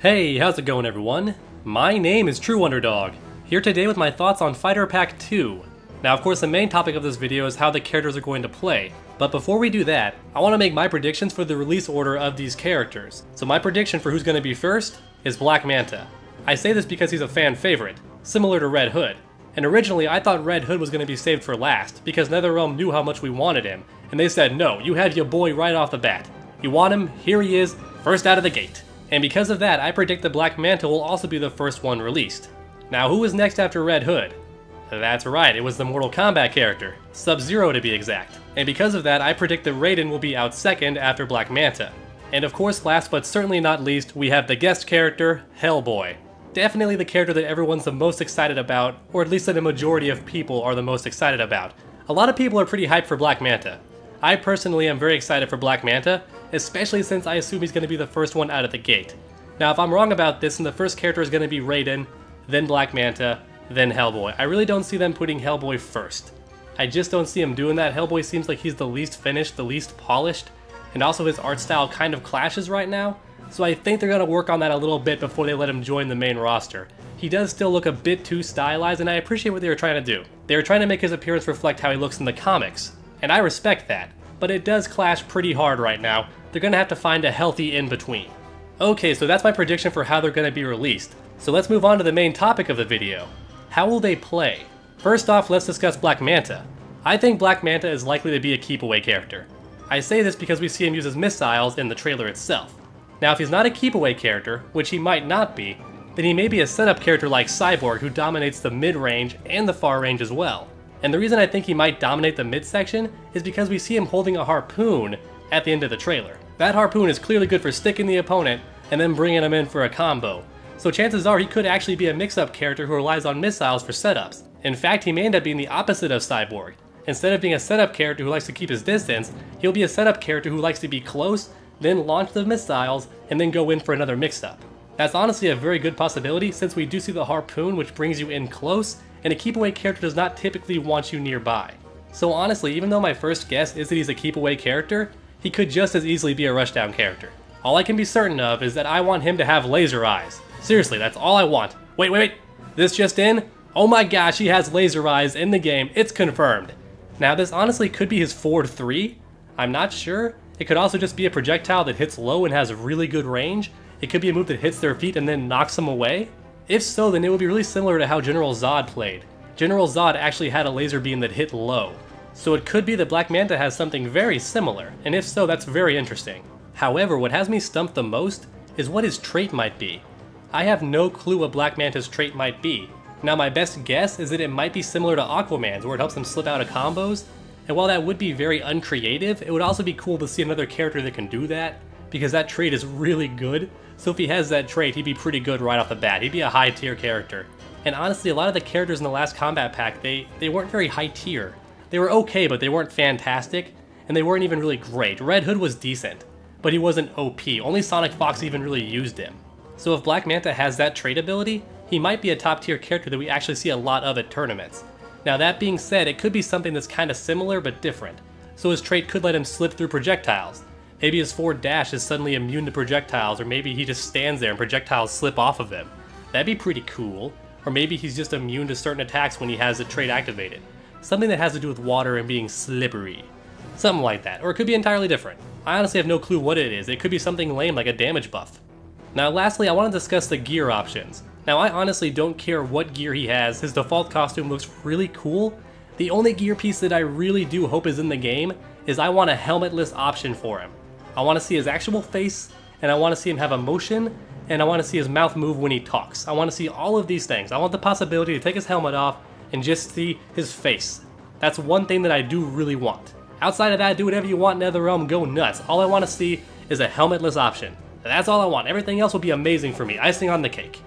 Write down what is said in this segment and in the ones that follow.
Hey, how's it going everyone? My name is True Underdog, here today with my thoughts on Fighter Pack 2. Now of course the main topic of this video is how the characters are going to play, but before we do that, I want to make my predictions for the release order of these characters. So my prediction for who's going to be first is Black Manta. I say this because he's a fan favorite, similar to Red Hood. And originally I thought Red Hood was going to be saved for last, because NetherRealm knew how much we wanted him, and they said no, you have your boy right off the bat. You want him, here he is, first out of the gate. And because of that, I predict that Black Manta will also be the first one released. Now who was next after Red Hood? That's right, it was the Mortal Kombat character, Sub-Zero to be exact. And because of that, I predict that Raiden will be out second after Black Manta. And of course, last but certainly not least, we have the guest character, Hellboy. Definitely the character that everyone's the most excited about, or at least that a majority of people are the most excited about. A lot of people are pretty hyped for Black Manta. I personally am very excited for Black Manta, especially since I assume he's going to be the first one out of the gate. Now if I'm wrong about this and the first character is going to be Raiden, then Black Manta, then Hellboy, I really don't see them putting Hellboy first. I just don't see him doing that. Hellboy seems like he's the least finished, the least polished, and also his art style kind of clashes right now, so I think they're going to work on that a little bit before they let him join the main roster. He does still look a bit too stylized, and I appreciate what they were trying to do. They were trying to make his appearance reflect how he looks in the comics, and I respect that, but it does clash pretty hard right now. They're going to have to find a healthy in-between. Okay, so that's my prediction for how they're going to be released. So let's move on to the main topic of the video. How will they play? First off, let's discuss Black Manta. I think Black Manta is likely to be a keep-away character. I say this because we see him use his missiles in the trailer itself. Now if he's not a keep-away character, which he might not be, then he may be a setup character like Cyborg who dominates the mid-range and the far range as well. And the reason I think he might dominate the midsection is because we see him holding a harpoon at the end of the trailer. That harpoon is clearly good for sticking the opponent and then bringing him in for a combo. So chances are he could actually be a mix-up character who relies on missiles for setups. In fact, he may end up being the opposite of Cyborg. Instead of being a setup character who likes to keep his distance, he'll be a setup character who likes to be close, then launch the missiles, and then go in for another mix-up. That's honestly a very good possibility since we do see the harpoon which brings you in close, and a keep-away character does not typically want you nearby. So honestly, even though my first guess is that he's a keep-away character, he could just as easily be a rushdown character. All I can be certain of is that I want him to have laser eyes. Seriously, that's all I want. Wait. This just in? Oh my gosh, he has laser eyes in the game. It's confirmed. Now this honestly could be his forward 3. I'm not sure. It could also just be a projectile that hits low and has really good range. It could be a move that hits their feet and then knocks them away. If so, then it would be really similar to how General Zod played. General Zod actually had a laser beam that hit low. So it could be that Black Manta has something very similar, and if so, that's very interesting. However, what has me stumped the most is what his trait might be. I have no clue what Black Manta's trait might be. Now my best guess is that it might be similar to Aquaman's, where it helps him slip out of combos, and while that would be very uncreative, it would also be cool to see another character that can do that, because that trait is really good. So if he has that trait, he'd be pretty good right off the bat. He'd be a high tier character. And honestly, a lot of the characters in the last combat pack, they weren't very high tier. They were okay, but they weren't fantastic, and they weren't even really great. Red Hood was decent, but he wasn't OP. Only Sonic Fox even really used him. So if Black Manta has that trait ability, he might be a top tier character that we actually see a lot of at tournaments. Now that being said, it could be something that's kind of similar but different. So his trait could let him slip through projectiles. Maybe his forward dash is suddenly immune to projectiles, or maybe he just stands there and projectiles slip off of him. That'd be pretty cool. Or maybe he's just immune to certain attacks when he has the trait activated. Something that has to do with water and being slippery. Something like that, or it could be entirely different. I honestly have no clue what it is. It could be something lame like a damage buff. Now lastly, I want to discuss the gear options. Now I honestly don't care what gear he has, his default costume looks really cool. The only gear piece that I really do hope is in the game is I want a helmetless option for him. I want to see his actual face, and I want to see him have emotion, and I want to see his mouth move when he talks. I want to see all of these things. I want the possibility to take his helmet off and just see his face. That's one thing that I do really want. Outside of that, do whatever you want, NetherRealm, go nuts. All I want to see is a helmetless option. That's all I want. Everything else will be amazing for me. Icing on the cake.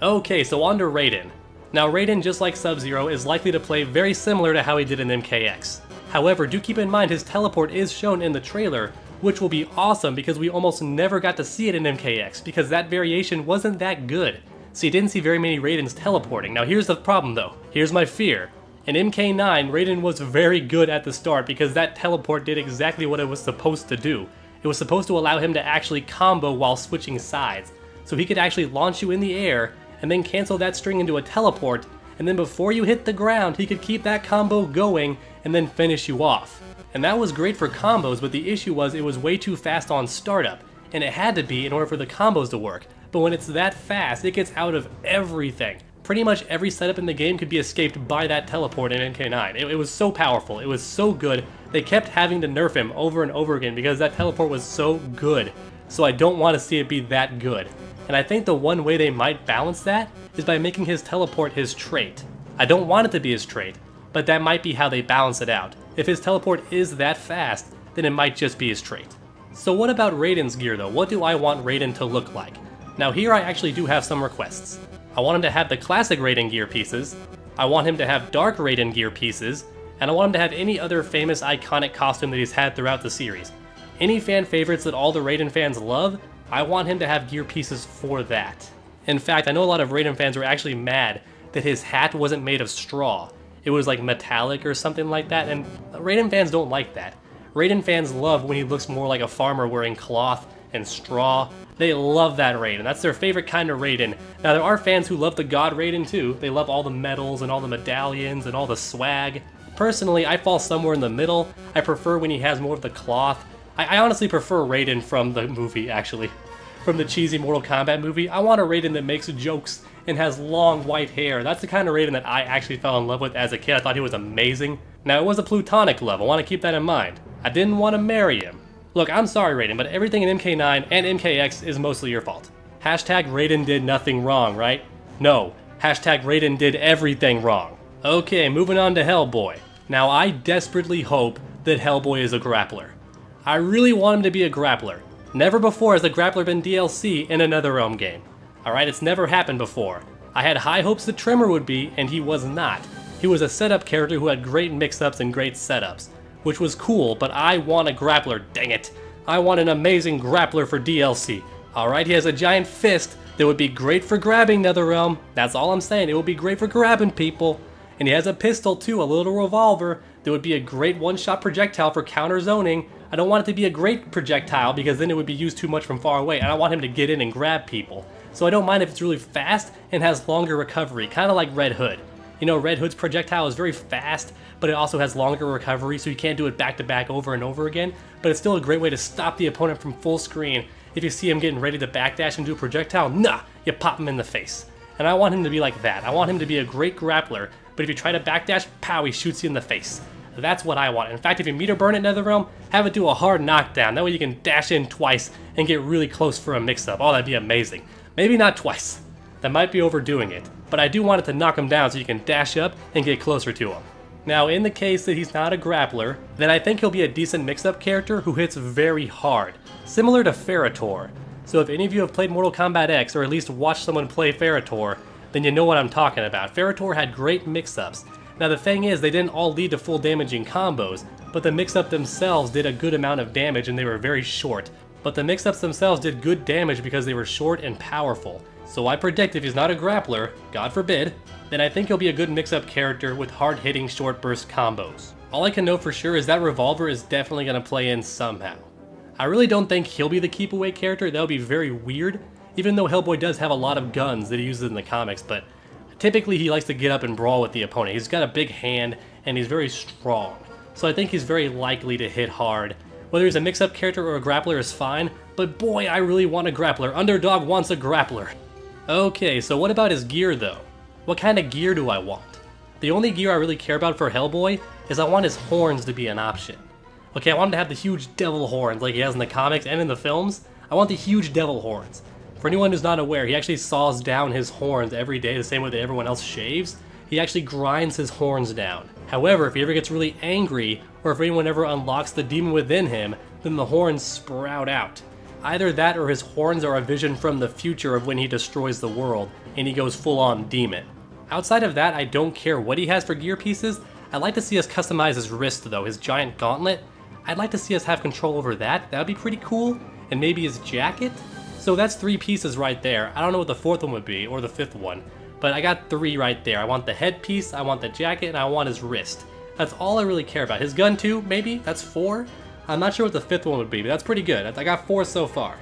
Okay, so on to Raiden. Now Raiden, just like Sub-Zero, is likely to play very similar to how he did in MKX. However, do keep in mind his teleport is shown in the trailer, which will be awesome because we almost never got to see it in MKX because that variation wasn't that good. So you didn't see very many Raidens teleporting. Now here's the problem though. Here's my fear. In MK9, Raiden was very good at the start because that teleport did exactly what it was supposed to do. It was supposed to allow him to actually combo while switching sides. so he could actually launch you in the air and then cancel that string into a teleport, and then before you hit the ground, he could keep that combo going and then finish you off. And that was great for combos, but the issue was it was way too fast on startup, and it had to be in order for the combos to work. But when it's that fast, it gets out of everything. Pretty much every setup in the game could be escaped by that teleport in MK9. It was so powerful, it was so good, they kept having to nerf him over and over again because that teleport was so good. So I don't want to see it be that good. And I think the one way they might balance that is by making his teleport his trait. I don't want it to be his trait, but that might be how they balance it out. If his teleport is that fast, then it might just be his trait. So what about Raiden's gear though? What do I want Raiden to look like? Now here I actually do have some requests. I want him to have the classic Raiden gear pieces, I want him to have dark Raiden gear pieces, and I want him to have any other famous iconic costume that he's had throughout the series. Any fan favorites that all the Raiden fans love, I want him to have gear pieces for that. In fact, I know a lot of Raiden fans were actually mad that his hat wasn't made of straw. It was like metallic or something like that, and Raiden fans don't like that. Raiden fans love when he looks more like a farmer wearing cloth and straw. They love that Raiden. That's their favorite kind of Raiden. Now there are fans who love the God Raiden too. They love all the medals and all the medallions and all the swag. Personally, I fall somewhere in the middle. I prefer when he has more of the cloth. I honestly prefer Raiden from the movie, actually. From the cheesy Mortal Kombat movie. I want a Raiden that makes jokes and has long white hair. That's the kind of Raiden that I actually fell in love with as a kid. I thought he was amazing. Now, it was a plutonic love. I want to keep that in mind. I didn't want to marry him. Look, I'm sorry, Raiden, but everything in MK9 and MKX is mostly your fault. Hashtag Raiden did nothing wrong, right? No. Hashtag Raiden did everything wrong. Okay, moving on to Hellboy. Now, I desperately hope that Hellboy is a grappler. I really want him to be a grappler. Never before has a grappler been DLC in a NetherRealm game. Alright, it's never happened before. I had high hopes that Tremor would be, and he was not. He was a setup character who had great mix-ups and great setups, which was cool, but I want a grappler, dang it. I want an amazing grappler for DLC. Alright, he has a giant fist that would be great for grabbing NetherRealm. That's all I'm saying, it would be great for grabbing people. And he has a pistol too, a little revolver, that would be a great one-shot projectile for counter zoning. I don't want it to be a great projectile because then it would be used too much from far away, and I want him to get in and grab people. So I don't mind if it's really fast and has longer recovery, kind of like Red Hood. You know, Red Hood's projectile is very fast, but it also has longer recovery, so you can't do it back to back over and over again, but it's still a great way to stop the opponent from full screen. If you see him getting ready to backdash and do a projectile, nah, you pop him in the face. And I want him to be like that. I want him to be a great grappler, but if you try to backdash, pow, he shoots you in the face. That's what I want. In fact, if you meter burn at NetherRealm, have it do a hard knockdown. That way you can dash in twice and get really close for a mix-up. Oh, that'd be amazing. Maybe not twice. That might be overdoing it. But I do want it to knock him down so you can dash up and get closer to him. Now, in the case that he's not a grappler, then I think he'll be a decent mix-up character who hits very hard. Similar to Ferritor. So if any of you have played Mortal Kombat X, or at least watched someone play Ferritor, then you know what I'm talking about. Ferritor had great mix-ups. Now the thing is, they didn't all lead to full damaging combos, but the mix-up themselves did a good amount of damage and they were very short. But the mix-ups themselves did good damage because they were short and powerful. So I predict if he's not a grappler, God forbid, then I think he'll be a good mix-up character with hard-hitting short burst combos. All I can know for sure is that Revolver is definitely going to play in somehow. I really don't think he'll be the keep away character. That would be very weird, even though Hellboy does have a lot of guns that he uses in the comics, but typically he likes to get up and brawl with the opponent. He's got a big hand and he's very strong, so I think he's very likely to hit hard. Whether he's a mix-up character or a grappler is fine, but boy, I really want a grappler. Underdog wants a grappler. Okay, so what about his gear though? What kind of gear do I want? The only gear I really care about for Hellboy is I want his horns to be an option. Okay, I want him to have the huge devil horns like he has in the comics and in the films. I want the huge devil horns. For anyone who's not aware, he actually saws down his horns every day the same way that everyone else shaves. He actually grinds his horns down. However, if he ever gets really angry, or if anyone ever unlocks the demon within him, then the horns sprout out. Either that or his horns are a vision from the future of when he destroys the world, and he goes full-on demon. Outside of that, I don't care what he has for gear pieces. I'd like to see us customize his wrist though, his giant gauntlet. I'd like to see us have control over that. That would be pretty cool. And maybe his jacket? So that's 3 pieces right there. I don't know what the 4th one would be, or the 5th one. But I got 3 right there. I want the headpiece, I want the jacket, and I want his wrist. That's all I really care about. His gun too, maybe? That's 4? I'm not sure what the 5th one would be, but that's pretty good. I got 4 so far.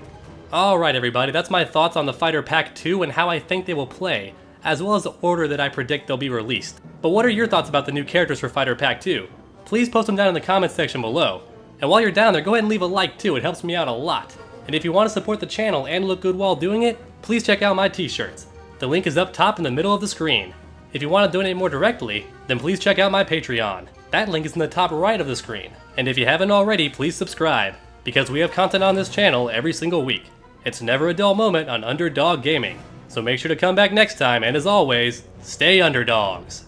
Alright everybody, that's my thoughts on the Fighter Pack 2 and how I think they will play, as well as the order that I predict they'll be released. But what are your thoughts about the new characters for Fighter Pack 2? Please post them down in the comments section below. And while you're down there, go ahead and leave a like too, it helps me out a lot. And if you want to support the channel and look good while doing it, please check out my t-shirts. The link is up top in the middle of the screen. If you want to donate more directly, then please check out my Patreon. That link is in the top right of the screen. And if you haven't already, please subscribe, because we have content on this channel every single week. It's never a dull moment on Underdog Gaming. So make sure to come back next time, and as always, stay underdogs.